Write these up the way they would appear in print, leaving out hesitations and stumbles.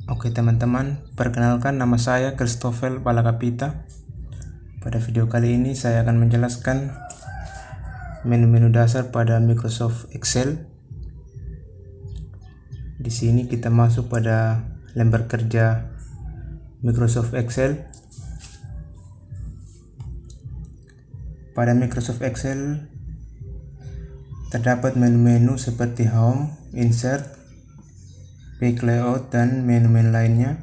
Oke teman-teman, perkenalkan nama saya Christopher Balakapita. Pada video kali ini saya akan menjelaskan menu-menu dasar pada Microsoft Excel. Di sini kita masuk pada lembar kerja Microsoft Excel. Pada Microsoft Excel terdapat menu-menu seperti Home, Insert, Page Layout, dan menu-menu lainnya.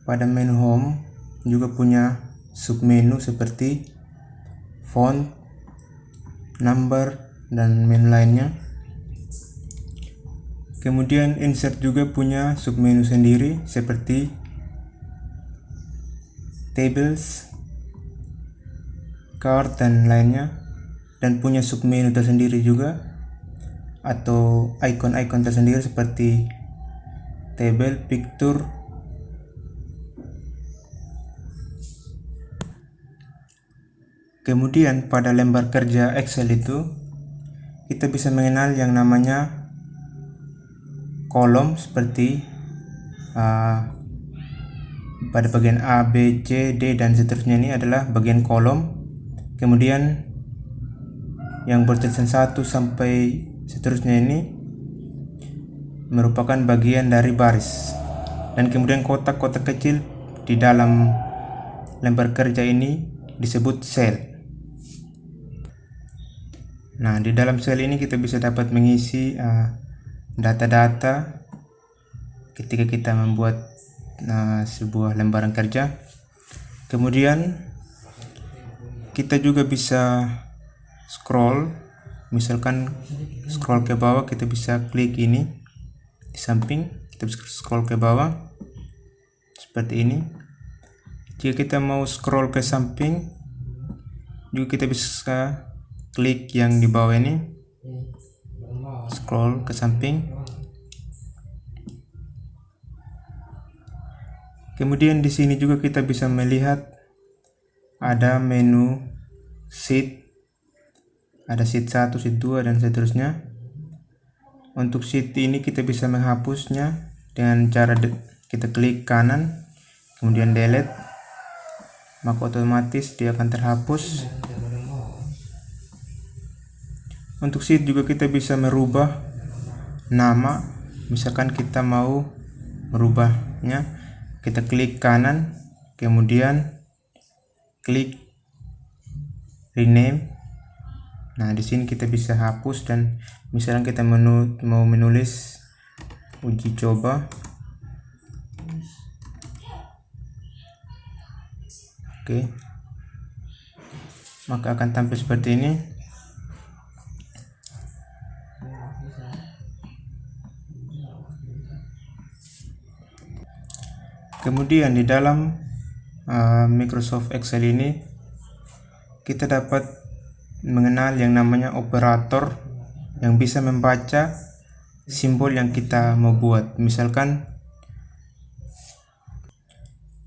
Pada menu Home juga punya submenu seperti Font, Number, dan menu lainnya. Kemudian Insert juga punya submenu sendiri seperti Tables, Card, dan lainnya, dan punya submenu tersendiri juga atau icon-icon tersendiri seperti Table, Picture. Kemudian pada lembar kerja Excel itu kita bisa mengenal yang namanya kolom seperti pada bagian A, B, C, D, dan seterusnya. Ini adalah bagian kolom. Kemudian yang bertulisan 1 sampai seterusnya ini merupakan bagian dari baris, dan kemudian kotak-kotak kecil di dalam lembar kerja ini disebut sel. Nah, di dalam sel ini kita bisa dapat mengisi data-data ketika kita membuat sebuah lembaran kerja. Kemudian kita juga bisa scroll. Misalkan scroll ke bawah, kita bisa klik ini di samping, kita bisa scroll ke bawah seperti ini. Jika kita mau scroll ke samping juga kita bisa klik yang di bawah ini, scroll ke samping. Kemudian di sini juga kita bisa melihat ada menu sheet. Ada sheet 1, sheet 2, dan seterusnya. Untuk sheet ini kita bisa menghapusnya dengan cara kita klik kanan, kemudian delete, maka otomatis dia akan terhapus. Untuk sheet juga kita bisa merubah nama. Misalkan kita mau merubahnya, kita klik kanan, kemudian klik rename. Nah, di sini kita bisa hapus, dan misalnya kita mau menulis uji coba. Oke. Maka akan tampil seperti ini. Kemudian di dalam Microsoft Excel ini kita dapat mengenal yang namanya operator yang bisa membaca simbol yang kita mau buat. Misalkan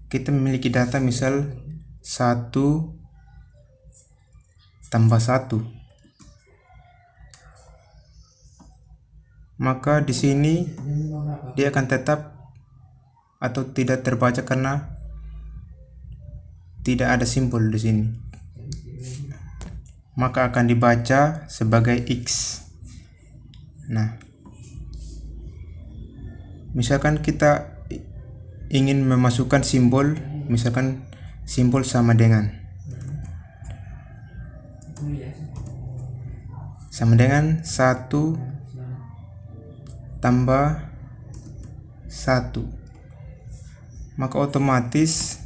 kita memiliki data misal 1 tambah 1, maka di sini dia akan tetap atau tidak terbaca karena tidak ada simbol di sini, maka akan dibaca sebagai X. Nah, misalkan kita ingin memasukkan simbol, misalkan simbol sama dengan 1 tambah 1, maka otomatis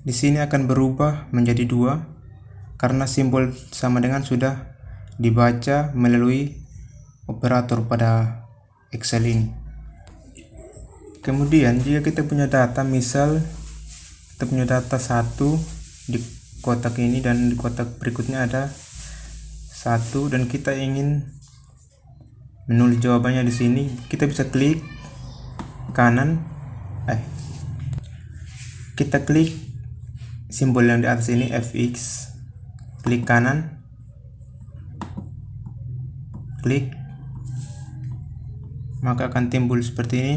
di sini akan berubah menjadi 2 karena simbol sama dengan sudah dibaca melalui operator pada Excel ini. Kemudian jika kita punya data, misal kita punya data 1 di kotak ini dan di kotak berikutnya ada 1, dan kita ingin menulis jawabannya di sini, kita bisa klik kanan, kita klik simbol yang di atas ini Fx, klik kanan, klik, maka akan timbul seperti ini.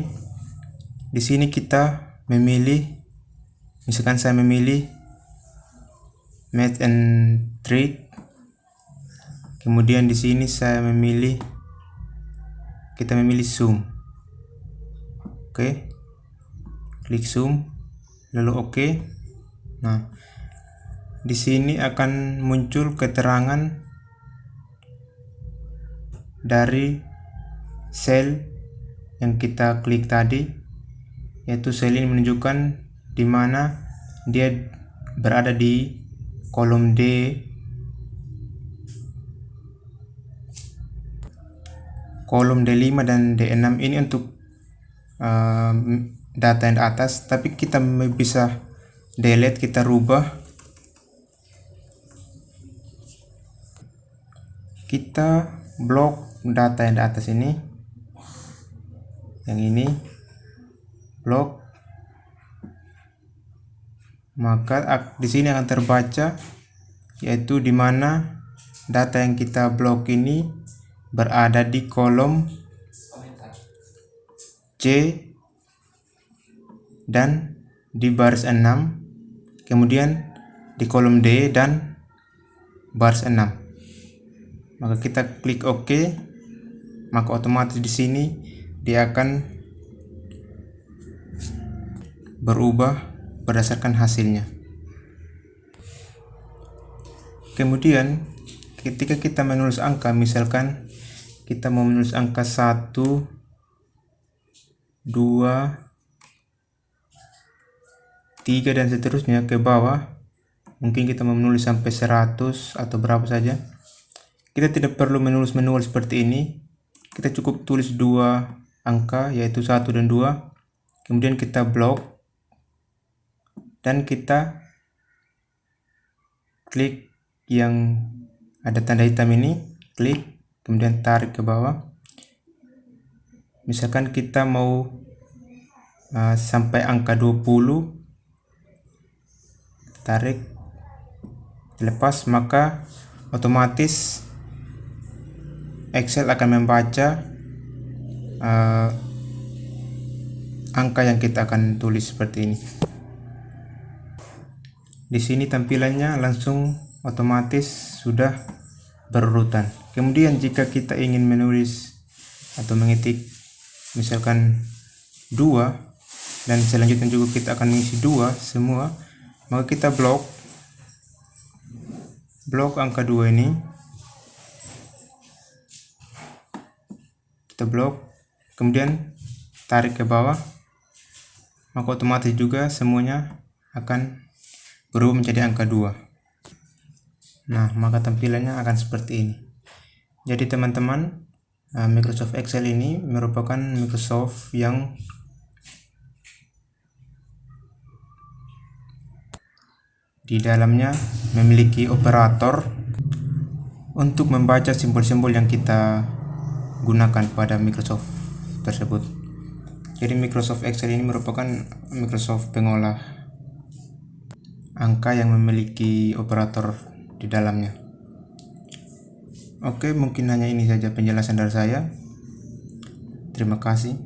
Di sini kita memilih, misalkan saya memilih Match and Trick. Kemudian di sini saya memilih, kita memilih zoom. Oke. Klik zoom, lalu oke. Nah, di sini akan muncul keterangan dari sel yang kita klik tadi, yaitu sel ini menunjukkan di mana dia berada di kolom D, kolom D5 dan D6. Ini untuk data yang di atas, tapi kita bisa delete, kita rubah. Kita blok data yang di atas ini, yang ini blok, maka di sini akan terbaca yaitu di mana data yang kita blok ini berada di kolom C dan di baris 6, kemudian di kolom D dan baris 6. Maka kita klik OK, maka otomatis di sini dia akan berubah berdasarkan hasilnya. Kemudian ketika kita menulis angka, misalkan kita mau menulis angka 1, 2, 3 dan seterusnya ke bawah, mungkin kita mau menulis sampai 100 atau berapa saja, kita tidak perlu menulis manual seperti ini. Kita cukup tulis 2 angka, yaitu 1 dan 2, kemudian kita blok dan kita klik yang ada tanda hitam ini, klik, kemudian tarik ke bawah. Misalkan kita mau sampai angka 20, tarik, lepas, maka otomatis Excel akan membaca angka yang kita akan tulis seperti ini. Di sini tampilannya langsung otomatis sudah berurutan. Kemudian jika kita ingin menulis atau mengetik misalkan 2 dan selanjutnya juga kita akan mengisi 2 semua, maka kita blok angka 2 ini, kita blok, kemudian tarik ke bawah, maka otomatis juga semuanya akan berubah menjadi angka 2. Nah, maka tampilannya akan seperti ini. Jadi teman-teman, Microsoft Excel ini merupakan Microsoft yang di dalamnya memiliki operator untuk membaca simbol-simbol yang kita gunakan pada Microsoft tersebut. Jadi Microsoft Excel ini merupakan Microsoft pengolah angka yang memiliki operator di dalamnya. Oke, mungkin hanya ini saja penjelasan dari saya. Terima kasih.